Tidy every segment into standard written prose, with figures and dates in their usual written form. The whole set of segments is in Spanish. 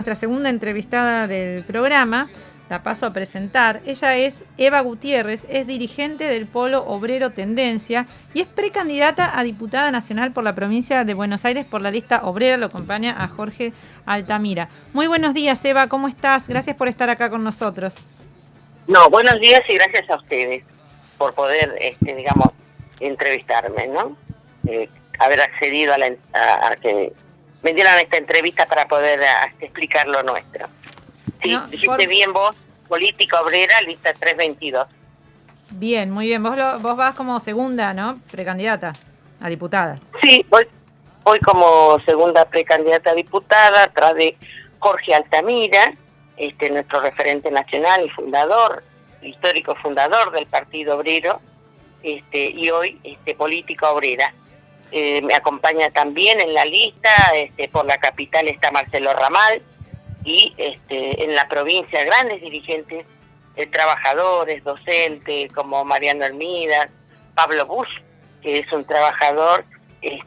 Nuestra segunda entrevistada del programa, la paso a presentar. Ella es Eva Gutiérrez, es dirigente del Polo Obrero Tendencia y es precandidata a diputada nacional por la provincia de Buenos Aires por la lista obrera. Lo acompaña a Jorge Altamira. Muy buenos días, Eva, ¿cómo estás? Gracias por estar acá con nosotros. No, buenos días y gracias a ustedes por poder, entrevistarme, ¿no? Haber accedido a que me dieran esta entrevista para poder explicar lo nuestro. Sí, no, dijiste bien vos, política obrera, lista 322. Bien, muy bien. Vos vas como segunda, ¿no? Precandidata a diputada. Sí, voy como segunda precandidata a diputada, atrás de Jorge Altamira, nuestro referente nacional y fundador, histórico fundador del Partido Obrero, y hoy política obrera. Me acompaña también en la lista, por la capital está Marcelo Ramal, y en la provincia grandes dirigentes, trabajadores, docentes, como Mariano Hermida, Pablo Bush, que es un trabajador en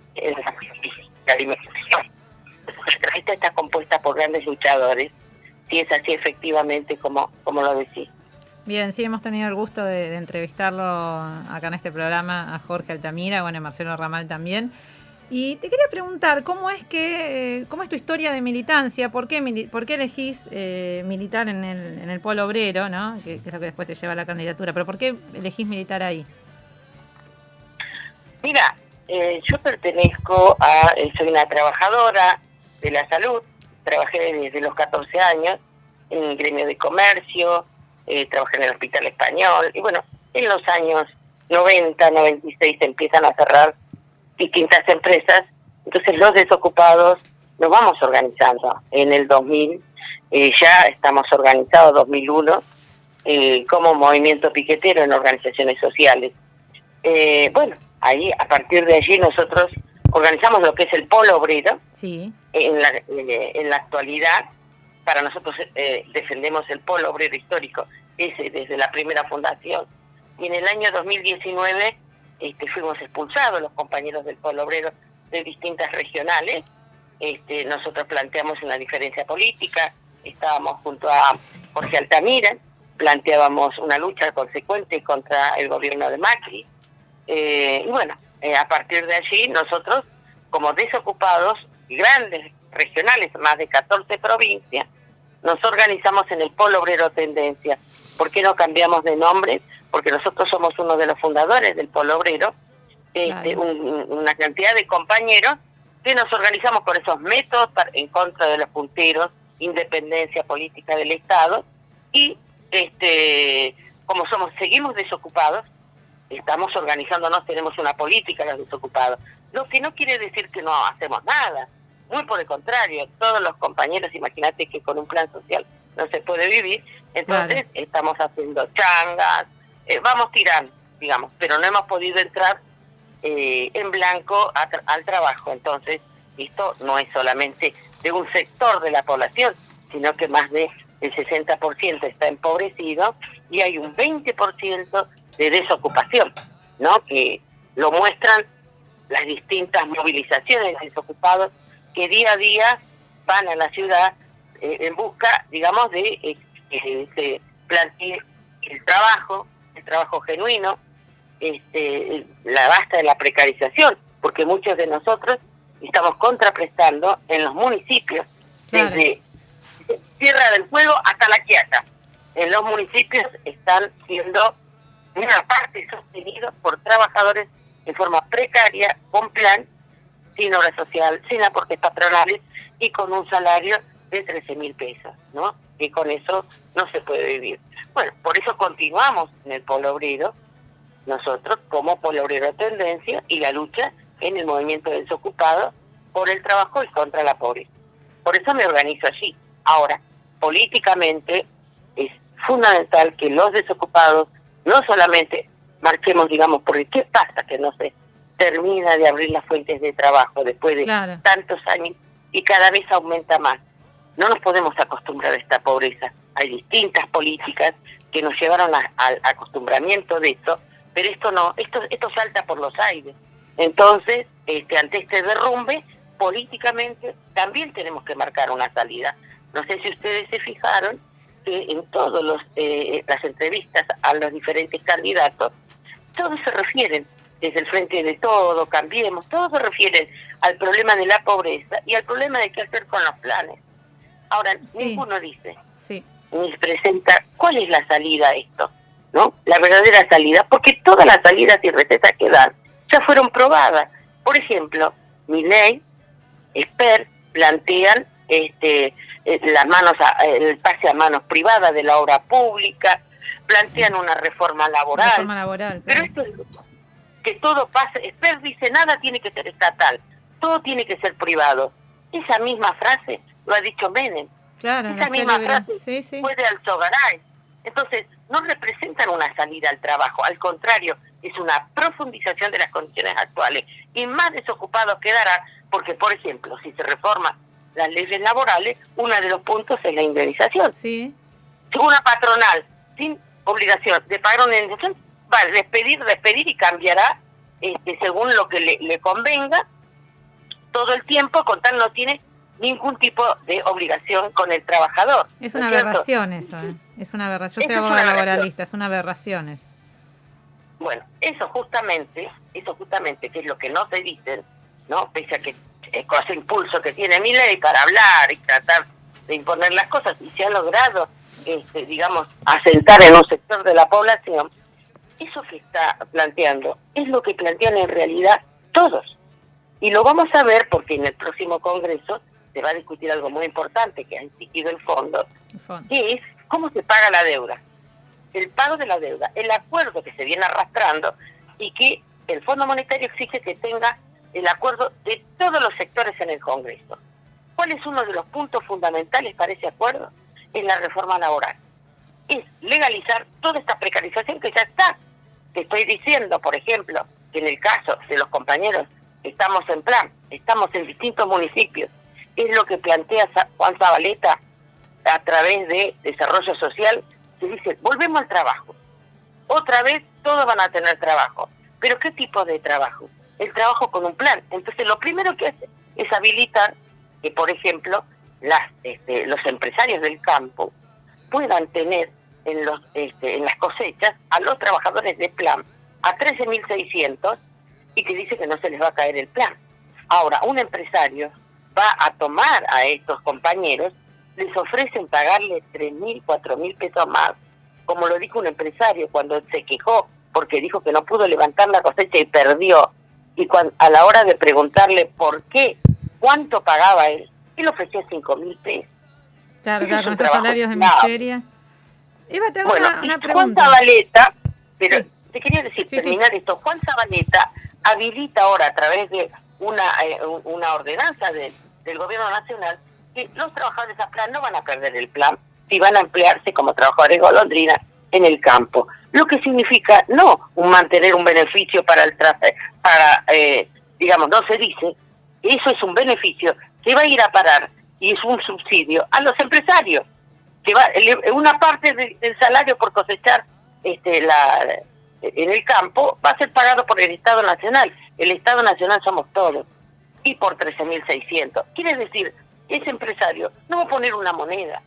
la alimentación. La lista está compuesta por grandes luchadores, si es así efectivamente como lo decís. Bien, sí, hemos tenido el gusto de entrevistarlo acá en este programa a Jorge Altamira, bueno, a Marcelo Ramal también. Y te quería preguntar, ¿cómo es tu historia de militancia? ¿Por qué elegís militar en el Polo Obrero, ¿no? Que es lo que después te lleva a la candidatura, pero ¿por qué elegís militar ahí? Mira, yo soy una trabajadora de la salud, trabajé desde los 14 años en el gremio de comercio, trabajé en el Hospital Español, y bueno, en los años 90, 96 se empiezan a cerrar distintas empresas, entonces los desocupados nos vamos organizando. En el 2000 ya estamos organizados, 2001, como movimiento piquetero en organizaciones sociales. Bueno, ahí a partir de allí nosotros organizamos lo que es el Polo Obrero. Sí. En la actualidad, para nosotros defendemos el Polo Obrero histórico, ese desde la primera fundación. Y en el año 2019 fuimos expulsados los compañeros del Polo Obrero de distintas regionales. Nosotros planteamos una diferencia política, estábamos junto a Jorge Altamira, planteábamos una lucha consecuente contra el gobierno de Macri. Y bueno, a partir de allí nosotros, como desocupados grandes regionales, más de 14 provincias, nos organizamos en el Polo Obrero Tendencia. ¿Por qué no cambiamos de nombre? Porque nosotros somos uno de los fundadores del Polo Obrero, una cantidad de compañeros que nos organizamos con esos métodos en contra de los punteros, independencia política del Estado, y como seguimos desocupados, estamos organizándonos, tenemos una política de los desocupados, lo que no quiere decir que no hacemos nada, muy por el contrario, todos los compañeros, imagínate que con un plan social no se puede vivir, entonces estamos haciendo changas, vamos tirando, digamos, pero no hemos podido entrar en blanco al trabajo. Entonces, esto no es solamente de un sector de la población, sino que más del 60% está empobrecido y hay un 20% de desocupación, ¿no? Que lo muestran las distintas movilizaciones de desocupados que día a día van a la ciudad en busca, digamos, de plantear el trabajo genuino, la basta de la precarización, porque muchos de nosotros estamos contraprestando en los municipios, desde Tierra del Fuego hasta La Quiaca. En los municipios están siendo una parte sostenidos por trabajadores en forma precaria, con plan, sin obra social, sin aportes patronales y con un salario de 13.000 pesos, ¿no? Que con eso no se puede vivir. Bueno, por eso continuamos en el Polo Obrero, nosotros como Polo Obrero Tendencia, y la lucha en el movimiento de desocupados por el trabajo y contra la pobreza. Por eso me organizo allí. Ahora, políticamente es fundamental que los desocupados no solamente marchemos, digamos, porque ¿qué pasa? Que no se termina de abrir las fuentes de trabajo después de tantos años y cada vez aumenta más. No nos podemos acostumbrar a esta pobreza. Hay distintas políticas que nos llevaron al acostumbramiento de esto, pero esto no, esto salta por los aires. Entonces, ante este derrumbe, políticamente también tenemos que marcar una salida. no sé si ustedes se fijaron, que en todas las entrevistas a los diferentes candidatos, todos se refieren, desde el Frente de Todo, Cambiemos, todos se refieren al problema de la pobreza y al problema de qué hacer con los planes. Ahora, ninguno dice, ni presenta cuál es la salida a esto, ¿no? La verdadera salida, porque todas las salidas y recetas que dan ya fueron probadas. Por ejemplo, Milei, Esper, plantean el pase a manos privadas de la obra pública, plantean una reforma laboral. Pero esto es que todo pase. Esper dice, nada tiene que ser estatal, todo tiene que ser privado. Esa misma frase lo ha dicho Menem. Claro, esa misma frase fue de Alzogaray. Entonces, no representan una salida al trabajo, al contrario, es una profundización de las condiciones actuales. Y más desocupados quedarán, porque, por ejemplo, si se reforman las leyes laborales, uno de los puntos es la indemnización. Sí. Si una patronal sin obligación de pagar una indemnización, va a despedir y cambiará según lo que le convenga todo el tiempo, con tal no tiene ningún tipo de obligación con el trabajador. Es una aberración eso, es una aberración. Yo soy abogada laboralista, es una aberración eso. Bueno, eso justamente, que es lo que no se dice, ¿no? Pese a que ese impulso que tiene Milei para hablar y tratar de imponer las cosas, y se ha logrado, digamos, asentar en un sector de la población, eso que está planteando es lo que plantean en realidad todos. Y lo vamos a ver porque en el próximo Congreso se va a discutir algo muy importante que ha exigido el fondo, que es cómo se paga la deuda. El pago de la deuda, el acuerdo que se viene arrastrando y que el Fondo Monetario exige que tenga el acuerdo de todos los sectores en el Congreso. ¿Cuál es uno de los puntos fundamentales para ese acuerdo? Es la reforma laboral. Es legalizar toda esta precarización que ya está. Te estoy diciendo, por ejemplo, que en el caso de los compañeros estamos en plan, estamos en distintos municipios, es lo que plantea Juan Zabaleta a través de Desarrollo Social, que dice, volvemos al trabajo. Otra vez todos van a tener trabajo. ¿Pero qué tipo de trabajo? El trabajo con un plan. Entonces lo primero que hace es habilitar que, por ejemplo, los empresarios del campo puedan tener en las cosechas a los trabajadores de plan a 13.600 y que dice que no se les va a caer el plan. Ahora, un empresario va a tomar a estos compañeros, les ofrecen pagarle 3.000, 4.000 pesos más, como lo dijo un empresario cuando se quejó porque dijo que no pudo levantar la cosecha y perdió. Y a la hora de preguntarle por qué, cuánto pagaba él ofrecía 5.000 pesos. Claro, con esos salarios de miseria. Eva, te hago una pregunta. Juan Zabaleta, pero te quería decir, terminar esto, Juan Zabaleta habilita ahora a través de una ordenanza del gobierno nacional que los trabajadores a plan no van a perder el plan si van a emplearse como trabajadores golondrina en el campo. Lo que significa no mantener un beneficio para digamos, no se dice, eso es un beneficio que va a ir a parar y es un subsidio a los empresarios, que va una parte del salario por cosechar en el campo va a ser pagado por el Estado Nacional. El Estado Nacional somos todos, y por 13.600. Quiere decir, ese empresario no va a poner una moneda,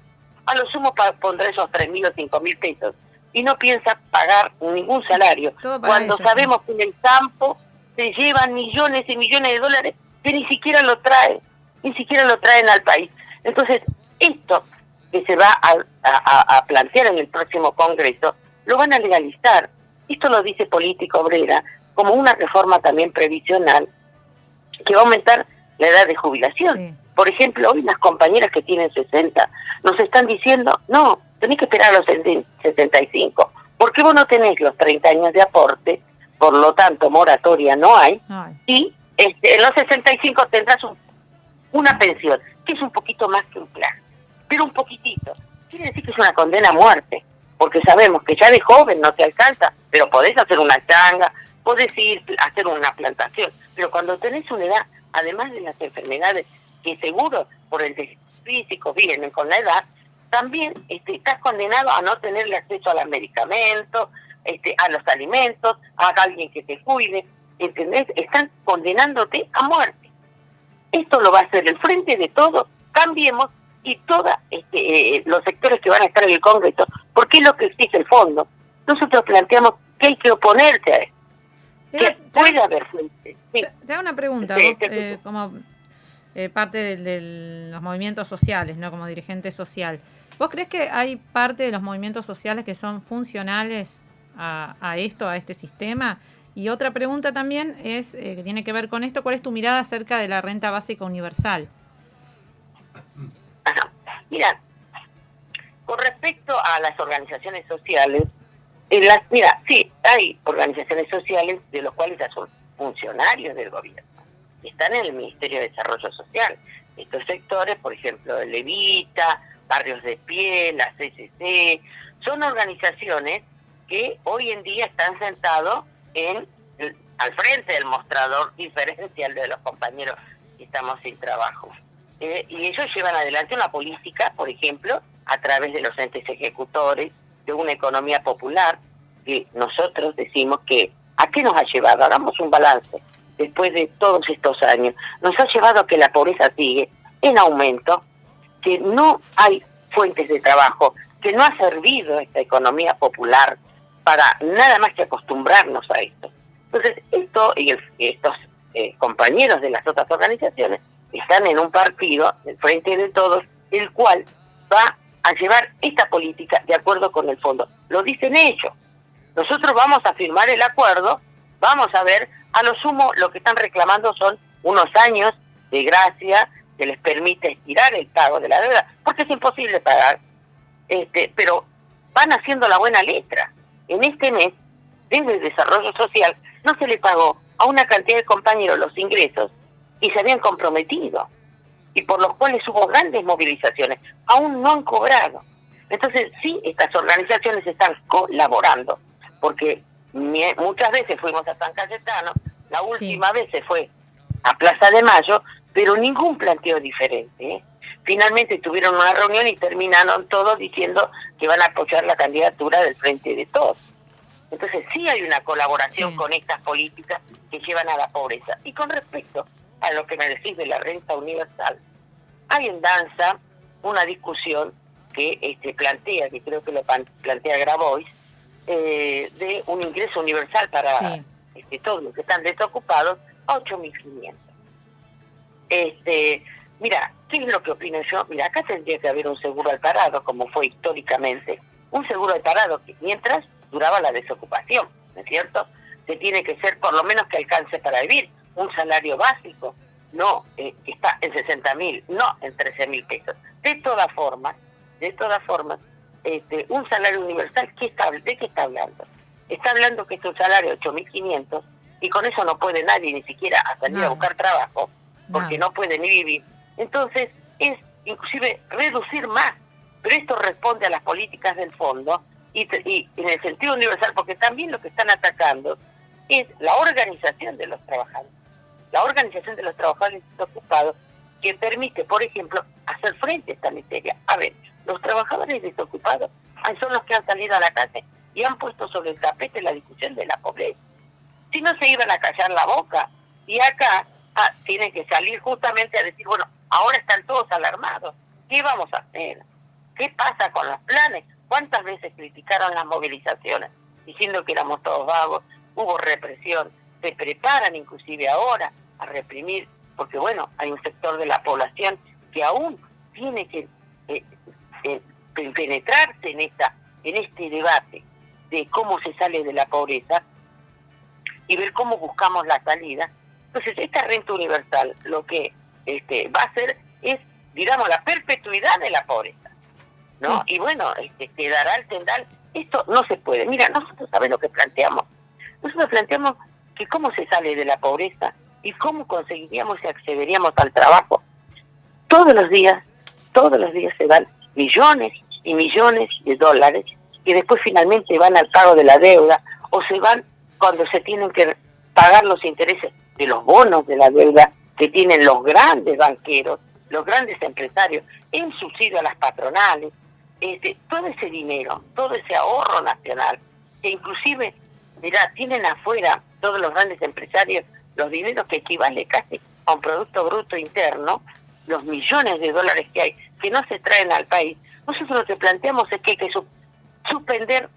a lo sumo pondrá esos 3.000 o 5.000 pesos, y no piensa pagar ningún salario, cuando sabemos que en el campo se llevan millones y millones de dólares que ni siquiera lo traen al país. Entonces, esto que se va a plantear en el próximo Congreso, lo van a legalizar. Esto lo dice Política Obrera como una reforma también previsional que va a aumentar la edad de jubilación. Sí. Por ejemplo, hoy las compañeras que tienen 60 nos están diciendo, no, tenés que esperar a los 65, porque vos no tenés los 30 años de aporte, por lo tanto moratoria no hay, y en los 65 tendrás una pensión, que es un poquito más que un plan, pero un poquitito. Quiere decir que es una condena a muerte, porque sabemos que ya de joven no te alcanza, pero podés hacer una changa, podés ir a hacer una plantación, pero cuando tenés una edad, además de las enfermedades que seguro por el físico vienen con la edad, también estás condenado a no tener acceso a los medicamentos, a los alimentos, a alguien que te cuide, ¿entendés? Están condenándote a muerte. Esto lo va a hacer el Frente de Todos, Cambiemos y todos los sectores que van a estar en el Congreso, porque es lo que exige el fondo. Nosotros planteamos que hay que oponerse a esto, que puede haber fuentes. Sí. Te hago una pregunta, Sí, vos, como parte de los movimientos sociales, ¿no? Como dirigente social. ¿Vos crees que hay parte de los movimientos sociales que son funcionales a esto, a este sistema? Y otra pregunta también es, que tiene que ver con esto, ¿cuál es tu mirada acerca de la renta básica universal? Ajá. Mira, con respecto a las organizaciones sociales, mira, sí, hay organizaciones sociales de los cuales ya son funcionarios del gobierno, están en el Ministerio de Desarrollo Social. Estos sectores, por ejemplo, el Levita, Barrios de Pie, la CCC, son organizaciones que hoy en día están sentados al frente del mostrador diferencial de los compañeros que estamos sin trabajo. Y ellos llevan adelante una política, por ejemplo, a través de los entes ejecutores, de una economía popular, que nosotros decimos que, ¿a qué nos ha llevado? Hagamos un balance. Después de todos estos años, nos ha llevado a que la pobreza sigue en aumento, que no hay fuentes de trabajo, que no ha servido esta economía popular para nada más que acostumbrarnos a esto. Entonces, esto y estos compañeros de las otras organizaciones están en un partido, el Frente de Todos, el cual va a llevar esta política de acuerdo con el fondo. Lo dicen ellos. Nosotros vamos a firmar el acuerdo, vamos a ver, a lo sumo lo que están reclamando son unos años de gracia que les permite estirar el pago de la deuda, porque es imposible pagar, pero van haciendo la buena letra. En este mes, desde el Desarrollo Social, no se le pagó a una cantidad de compañeros los ingresos y se habían comprometido, y por los cuales hubo grandes movilizaciones, aún no han cobrado. Entonces, sí, estas organizaciones están colaborando, porque muchas veces fuimos a San Cayetano, la última vez se fue a Plaza de Mayo, pero ningún planteo diferente, ¿eh? Finalmente tuvieron una reunión y terminaron todos diciendo que van a apoyar la candidatura del Frente de Todos. Entonces sí hay una colaboración con estas políticas que llevan a la pobreza. Y con respecto a lo que me decís de la renta universal, hay en danza una discusión que plantea, que creo que lo plantea Grabois, de un ingreso universal para todos los que están desocupados a 8.500. Mira, ¿qué es lo que opino yo? Mira, acá tendría que haber un seguro al parado, como fue históricamente, un seguro al parado que mientras duraba la desocupación, ¿no es cierto? Se tiene que ser por lo menos que alcance para vivir, un salario básico, no que está en 60.000, no en 13.000 pesos. De todas formas, un salario universal, ¿de qué está hablando? Está hablando que es un salario de 8.500 y con eso no puede nadie ni siquiera salir a buscar trabajo, porque no puede ni vivir. Entonces, es inclusive reducir más, pero esto responde a las políticas del fondo y en el sentido universal, porque también lo que están atacando es la organización de los trabajadores. La organización de los trabajadores desocupados que permite, por ejemplo, hacer frente a esta miseria. A ver, los trabajadores desocupados son los que han salido a la calle y han puesto sobre el tapete la discusión de la pobreza. Si no se iban a callar la boca, y acá tienen que salir justamente a decir, bueno, ahora están todos alarmados, ¿qué vamos a hacer? ¿Qué pasa con los planes? ¿Cuántas veces criticaron las movilizaciones diciendo que éramos todos vagos? Hubo represión, se preparan inclusive ahora a reprimir, porque bueno, hay un sector de la población que aún tiene que penetrarse en este debate de cómo se sale de la pobreza y ver cómo buscamos la salida. Entonces, esta renta universal lo que va a hacer es, digamos, la perpetuidad de la pobreza, ¿no? Sí. Y bueno, quedará el tendal. Esto no se puede. Mira, nosotros sabemos lo que planteamos. Nosotros planteamos que cómo se sale de la pobreza y cómo conseguiríamos y accederíamos al trabajo. Todos los días se dan millones y millones de dólares que después finalmente van al pago de la deuda o se van cuando se tienen que pagar los intereses de los bonos de la deuda que tienen los grandes banqueros, los grandes empresarios, en subsidio a las patronales, todo ese dinero, todo ese ahorro nacional, que inclusive, mirá, tienen afuera todos los grandes empresarios los dineros que equivale casi a un Producto Bruto Interno, los millones de dólares que hay que no se traen al país, nosotros lo que planteamos es que hay que suspender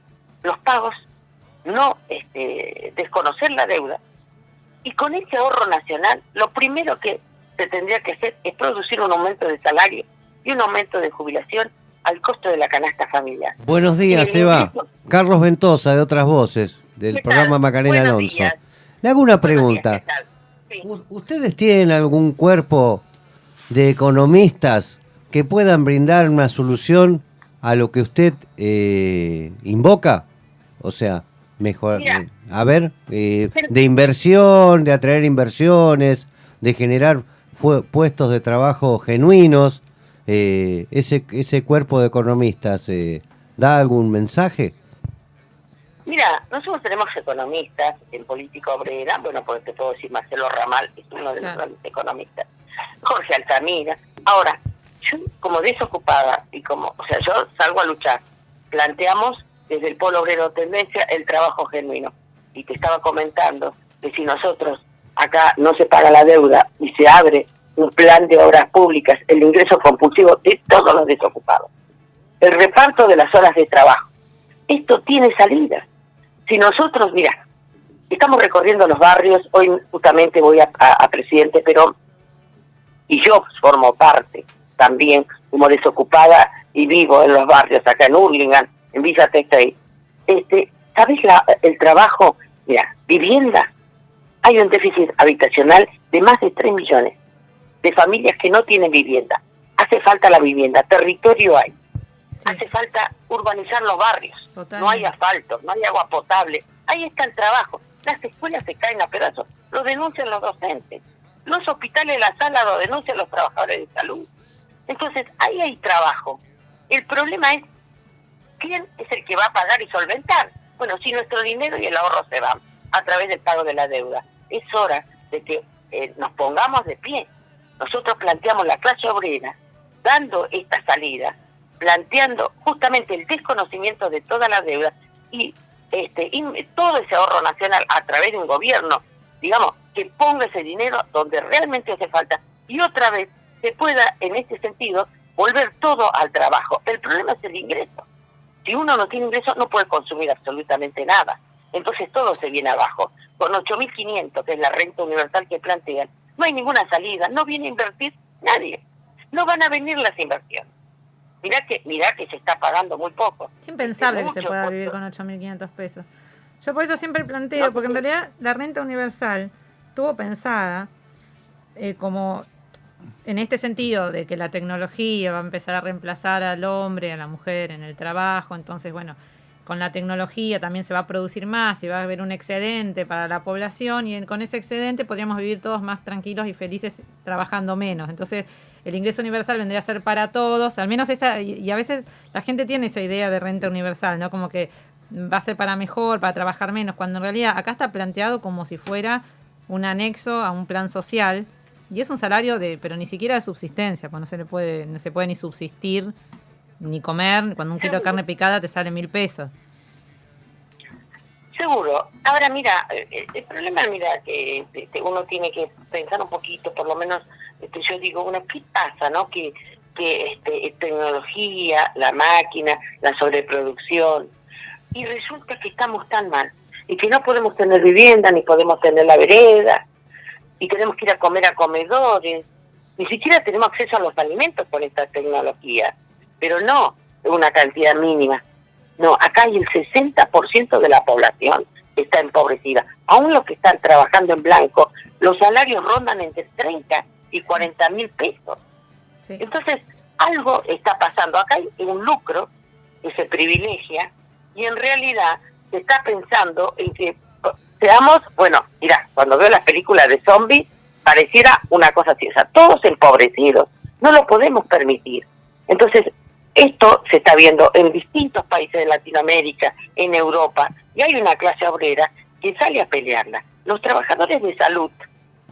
los pagos, no desconocer la deuda, y con ese ahorro nacional, lo primero que se tendría que hacer es producir un aumento de salario y un aumento de jubilación al costo de la canasta familiar. Buenos días, Eva. Carlos Ventosa, de Otras Voces, del programa Macarena Alonso. Días. Le hago una pregunta. Sí. ¿Ustedes tienen algún cuerpo de economistas que puedan brindar una solución a lo que usted invoca? O sea, mejor, Mira, de inversión, de atraer inversiones, de generar puestos de trabajo genuinos. Ese cuerpo de economistas da algún mensaje. Mira, nosotros tenemos economistas en política obrera, bueno, porque te puedo decir, Marcelo Ramal es uno de los grandes economistas, Jorge Altamira. Ahora, yo como desocupada y yo salgo a luchar, planteamos desde el Polo Obrero Tendencia el trabajo genuino. Y te estaba comentando que si nosotros acá no se paga la deuda y se abre un plan de obras públicas, el ingreso compulsivo de todos los desocupados, el reparto de las horas de trabajo, esto tiene salida. Si nosotros, mira, estamos recorriendo los barrios, hoy justamente voy a Presidente Perón, y yo formo parte también como desocupada y vivo en los barrios, acá en Hurlingham, en Villa Textile. ¿Sabes el trabajo? Mira, vivienda. Hay un déficit habitacional de más de 3 millones de familias que no tienen vivienda. Hace falta la vivienda, territorio hay. Sí. Hace falta urbanizar los barrios. Totalmente. No hay asfalto, no hay agua potable. Ahí está el trabajo. Las escuelas se caen a pedazos. Lo denuncian los docentes. Los hospitales, la sala, lo denuncian los trabajadores de salud. Entonces, ahí hay trabajo. El problema es, ¿quién es el que va a pagar y solventar? Bueno, si nuestro dinero y el ahorro se van a través del pago de la deuda, es hora de que nos pongamos de pie. Nosotros planteamos la clase obrera, dando esta salida, planteando justamente el desconocimiento de toda la deuda y todo ese ahorro nacional a través de un gobierno, digamos, que ponga ese dinero donde realmente hace falta y otra vez se pueda, en este sentido, volver todo al trabajo. El problema es el ingreso. Si uno no tiene ingreso, no puede consumir absolutamente nada. Entonces todo se viene abajo. Con 8.500, que es la renta universal que plantean, no hay ninguna salida, no viene a invertir nadie. No van a venir las inversiones. Mirá que se está pagando muy poco. Es impensable que se pueda vivir con 8.500 pesos. Yo por eso siempre planteo, porque en realidad la renta universal estuvo pensada como en este sentido de que la tecnología va a empezar a reemplazar al hombre, a la mujer en el trabajo. Entonces, bueno, con la tecnología también se va a producir más y va a haber un excedente para la población y con ese excedente podríamos vivir todos más tranquilos y felices trabajando menos. Entonces, el ingreso universal vendría a ser para todos, al menos esa, y a veces la gente tiene esa idea de renta universal, ¿no? Como que va a ser para mejor, para trabajar menos, cuando en realidad acá está planteado como si fuera un anexo a un plan social y es un salario pero ni siquiera de subsistencia, pues no se puede ni subsistir ni comer, cuando un kilo de carne picada te sale 1.000 pesos. Seguro. Ahora mira, el problema mira que uno tiene que pensar un poquito, por lo menos yo digo, bueno, ¿qué pasa, no? Que tecnología, la máquina, la sobreproducción, y resulta que estamos tan mal, y que no podemos tener vivienda, ni podemos tener la vereda, y tenemos que ir a comer a comedores, ni siquiera tenemos acceso a los alimentos por esta tecnología, pero no una cantidad mínima. No, acá hay el 60% de la población que está empobrecida. Aún los que están trabajando en blanco, los salarios rondan entre 30 y 40.000 pesos. Sí. Entonces, algo está pasando. Acá hay un lucro que se privilegia y en realidad se está pensando en que seamos, bueno, mira, cuando veo las películas de zombies, pareciera una cosa así, o sea, todos empobrecidos. No lo podemos permitir. Entonces, esto se está viendo en distintos países de Latinoamérica, en Europa, y hay una clase obrera que sale a pelearla. Los trabajadores de salud,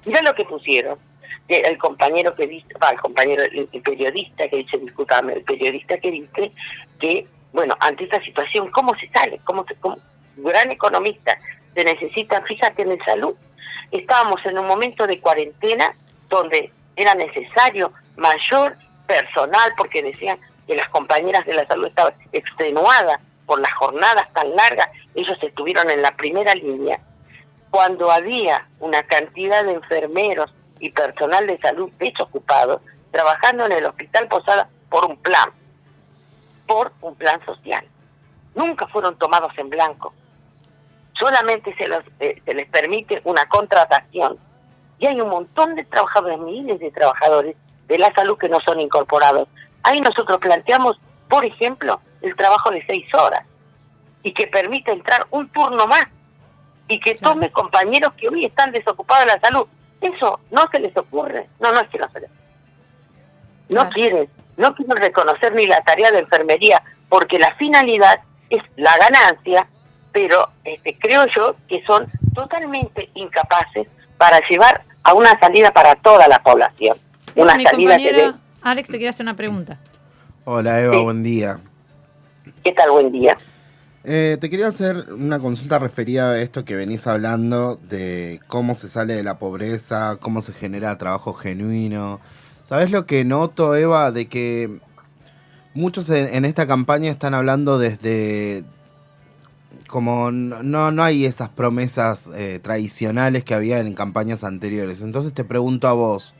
mirá lo que pusieron. El compañero que dice, el periodista que dice, discúlpame, el periodista que dice que, bueno, ante esta situación, ¿cómo se sale? ¿Cómo gran economista, se necesita, fíjate en el salud. Estábamos en un momento de cuarentena donde era necesario mayor personal, porque decían que las compañeras de la salud estaban extenuadas por las jornadas tan largas. Ellos estuvieron en la primera línea. Cuando había una cantidad de enfermeros y personal de salud desocupados trabajando en el Hospital Posada por un plan social. Nunca fueron tomados en blanco. Solamente se les permite una contratación. Y hay un montón de trabajadores, miles de trabajadores de la salud que no son incorporados. Ahí nosotros planteamos, por ejemplo, el trabajo de 6 horas y que permita entrar un turno más y que tome compañeros que hoy están desocupados de la salud. Eso no se les ocurre. No es que no se les ocurre. No quieren reconocer ni la tarea de enfermería, porque la finalidad es la ganancia, pero creo yo que son totalmente incapaces para llevar a una salida para toda la población. Una mi salida compañera Alex te quiere hacer una pregunta. Hola Eva, buen día. ¿Qué tal? Buen día. Te quería hacer una consulta referida a esto que venís hablando de cómo se sale de la pobreza, cómo se genera trabajo genuino. ¿Sabés lo que noto, Eva? De que muchos en esta campaña están hablando desde... como no hay esas promesas tradicionales que había en campañas anteriores. Entonces te pregunto a vos,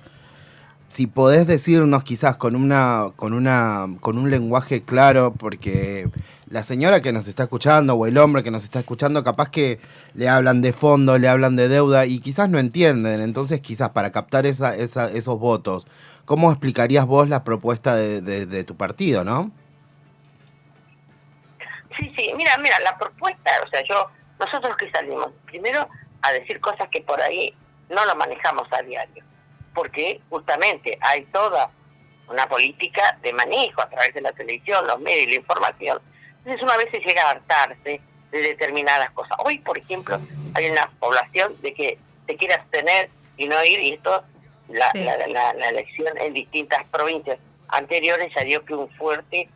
si podés decirnos quizás con un lenguaje claro, porque la señora que nos está escuchando o el hombre que nos está escuchando capaz que le hablan de fondo, le hablan de deuda y quizás no entienden. Entonces quizás para captar esos votos, ¿cómo explicarías vos la propuesta de tu partido, no? Sí, mira, la propuesta, nosotros que salimos, primero a decir cosas que por ahí no lo manejamos a diario, porque justamente hay toda una política de manejo a través de la televisión, los medios y la información. Entonces una vez se llega a hartarse de determinadas cosas. Hoy, por ejemplo, hay una población de que se quiere abstener y no ir, y esto, la elección en distintas provincias anteriores ya dio que un fuerte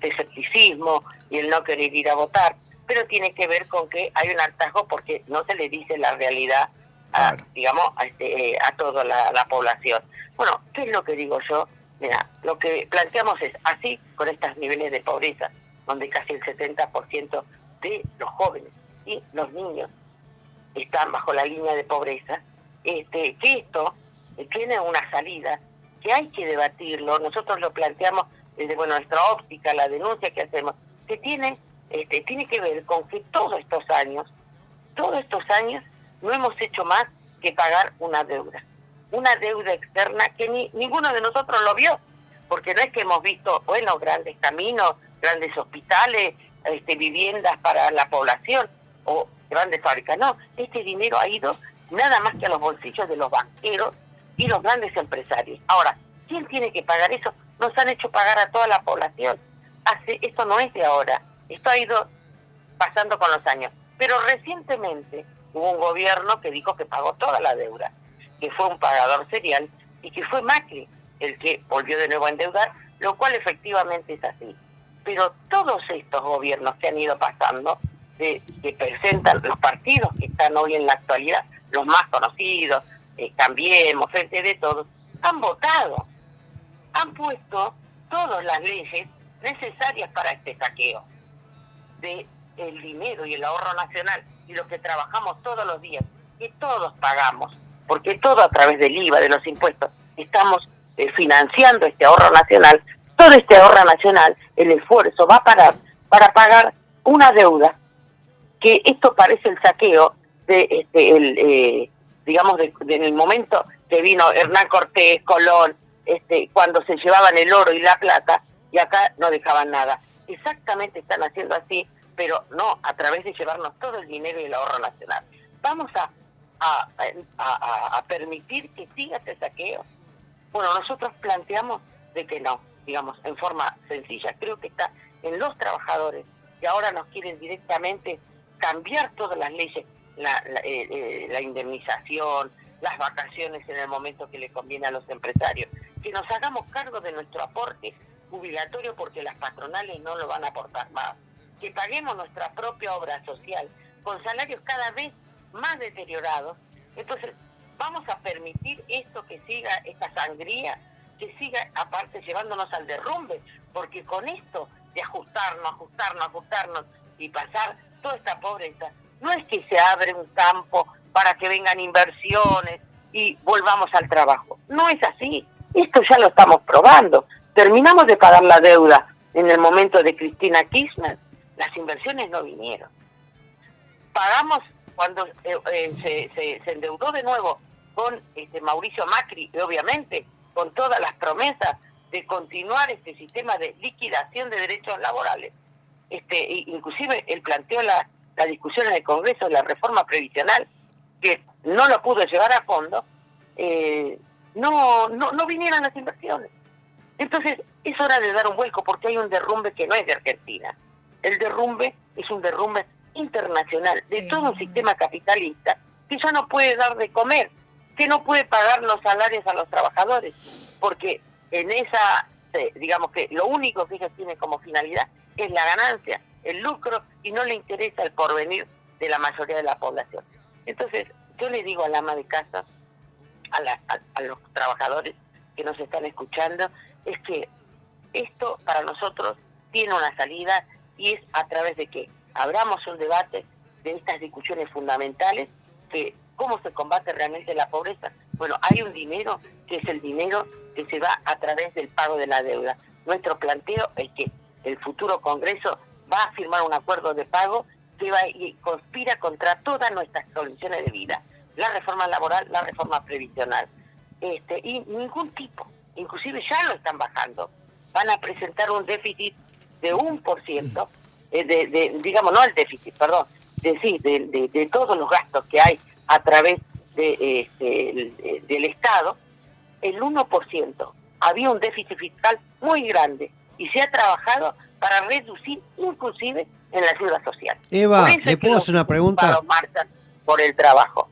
escepticismo y el no querer ir a votar, pero tiene que ver con que hay un hartazgo porque no se le dice la realidad a toda la población. Bueno, ¿qué es lo que digo yo? Mira, lo que planteamos es así, con estos niveles de pobreza, donde casi el 70% de los jóvenes y los niños están bajo la línea de pobreza, que esto tiene una salida, que hay que debatirlo. Nosotros lo planteamos desde nuestra óptica, la denuncia que hacemos, que tiene que ver con que todos estos años no hemos hecho más que pagar una deuda externa que ninguno de nosotros lo vio, porque no es que hemos visto, grandes caminos, grandes hospitales, viviendas para la población o grandes fábricas. No, este dinero ha ido nada más que a los bolsillos de los banqueros y los grandes empresarios. Ahora, ¿quién tiene que pagar eso? Nos han hecho pagar a toda la población. Esto no es de ahora, esto ha ido pasando con los años. Pero recientemente hubo un gobierno que dijo que pagó toda la deuda, que fue un pagador serial y que fue Macri el que volvió de nuevo a endeudar, lo cual efectivamente es así. Pero todos estos gobiernos que han ido pasando, que presentan los partidos que están hoy en la actualidad, los más conocidos, Cambiemos, Frente de Todos, han votado, han puesto todas las leyes necesarias para este saqueo de el dinero y el ahorro nacional y lo que trabajamos todos los días, que todos pagamos, porque todo a través del IVA, de los impuestos, estamos financiando este ahorro nacional. Todo este ahorro nacional, el esfuerzo va a parar para pagar una deuda, que esto parece el saqueo de del momento que vino Hernán Cortés, Colón, cuando se llevaban el oro y la plata, y acá no dejaban nada. Exactamente están haciendo así, pero no a través de llevarnos todo el dinero y el ahorro nacional. Vamos a permitir que siga este saqueo. Bueno, nosotros planteamos de que no, digamos, en forma sencilla. Creo que está en los trabajadores, que ahora nos quieren directamente cambiar todas las leyes, la indemnización, las vacaciones en el momento que le conviene a los empresarios, que nos hagamos cargo de nuestro aporte jubilatorio porque las patronales no lo van a aportar más, que paguemos nuestra propia obra social con salarios cada vez más deteriorados. Entonces, vamos a permitir esto que siga, esta sangría, que siga aparte llevándonos al derrumbe, porque con esto de ajustarnos y pasar toda esta pobreza, no es que se abre un campo para que vengan inversiones y volvamos al trabajo. No es así. Esto ya lo estamos probando. Terminamos de pagar la deuda en el momento de Cristina Kirchner. Las inversiones no vinieron. Pagamos cuando se endeudó de nuevo con Mauricio Macri, y obviamente con todas las promesas de continuar este sistema de liquidación de derechos laborales. Inclusive él planteó la discusión en el Congreso de la reforma previsional, que no lo pudo llevar a fondo. No vinieron las inversiones. Entonces es hora de dar un vuelco, porque hay un derrumbe que no es de Argentina. El derrumbe es un derrumbe internacional de todo un sistema capitalista que ya no puede dar de comer, que no puede pagar los salarios a los trabajadores, porque en esa, digamos que lo único que ellos tienen como finalidad es la ganancia, el lucro, y no le interesa el porvenir de la mayoría de la población. Entonces yo le digo al ama de casa, a los trabajadores que nos están escuchando, es que esto para nosotros tiene una salida, y es a través de que abramos un debate de estas discusiones fundamentales, que cómo se combate realmente la pobreza. Bueno, hay un dinero que es el dinero que se va a través del pago de la deuda. Nuestro planteo es que el futuro Congreso va a firmar un acuerdo de pago que va y conspira contra todas nuestras condiciones de vida, la reforma laboral, la reforma previsional, y ningún tipo, inclusive ya lo están bajando. Van a presentar un déficit de 1%, digamos, no el déficit, perdón, de todos los gastos que hay a través del Estado, el 1%. Había un déficit fiscal muy grande y se ha trabajado para reducir inclusive en la ayuda social. Eva, ¿le puedo hacer una pregunta? Marchan por el trabajo.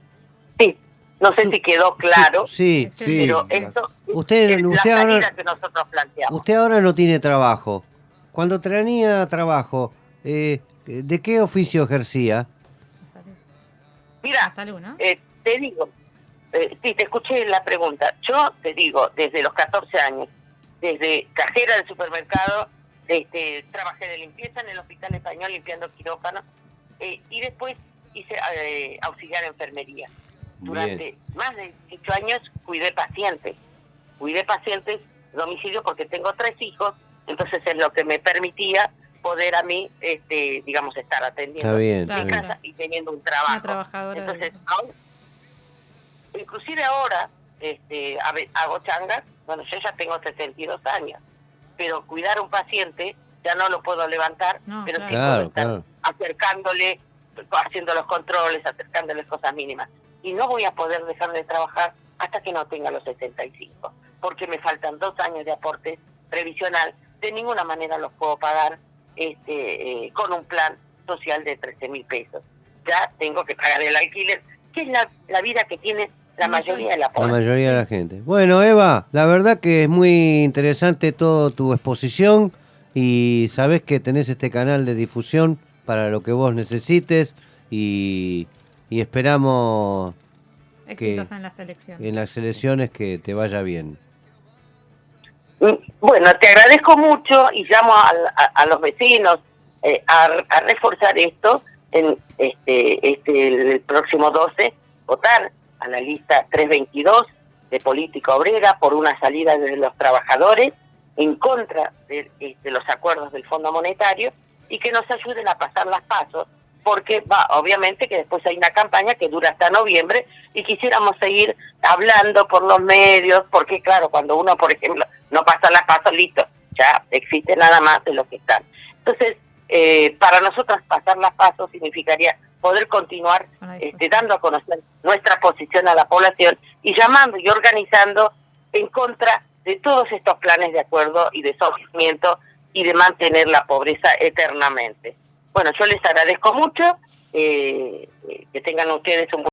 Sí, no sé si quedó claro, sí, pero esto usted es la salida que nosotros planteamos. Usted ahora no tiene trabajo. Cuando tenía trabajo, ¿de qué oficio ejercía? Mira, te digo, sí, te escuché la pregunta. Yo te digo, desde los 14 años, desde cajera del supermercado, trabajé de limpieza en el Hospital Español limpiando quirófanos, y después hice auxiliar de enfermería. Durante más de 18 años cuidé pacientes domicilio, porque tengo 3 hijos, entonces es lo que me permitía poder a mí, digamos, estar atendiendo en casa y teniendo un trabajo. Entonces, inclusive ahora hago changas. Bueno, yo ya tengo 72 años, pero cuidar a un paciente ya no lo puedo levantar, pero sí puedo estar acercándole, haciendo los controles, acercándole cosas mínimas. Y no voy a poder dejar de trabajar hasta que no tenga los 65, porque me faltan 2 años de aporte previsional. De ninguna manera los puedo pagar con un plan social de 13.000 pesos. Ya tengo que pagar el alquiler, que es la vida que tiene la mayoría de la población. La mayoría de la gente. Bueno, Eva, la verdad que es muy interesante toda tu exposición, y sabés que tenés este canal de difusión para lo que vos necesites, y esperamos éxitos en las elecciones. En las elecciones que te vaya bien. Bueno, te agradezco mucho y llamo a los vecinos a reforzar esto en el próximo 12, votar a la lista 322 de Política Obrera por una salida de los trabajadores en contra de los acuerdos del Fondo Monetario, y que nos ayuden a pasar las pasos, porque obviamente que después hay una campaña que dura hasta noviembre, y quisiéramos seguir hablando por los medios, porque claro, cuando uno, por ejemplo, no pasa las pasos, listo, ya existe nada más de lo que están. Entonces, para nosotros pasar las pasos significaría poder continuar dando a conocer nuestra posición a la población, y llamando y organizando en contra de todos estos planes de acuerdo y de sometimiento y de mantener la pobreza eternamente. Bueno, yo les agradezco mucho, que tengan ustedes un buen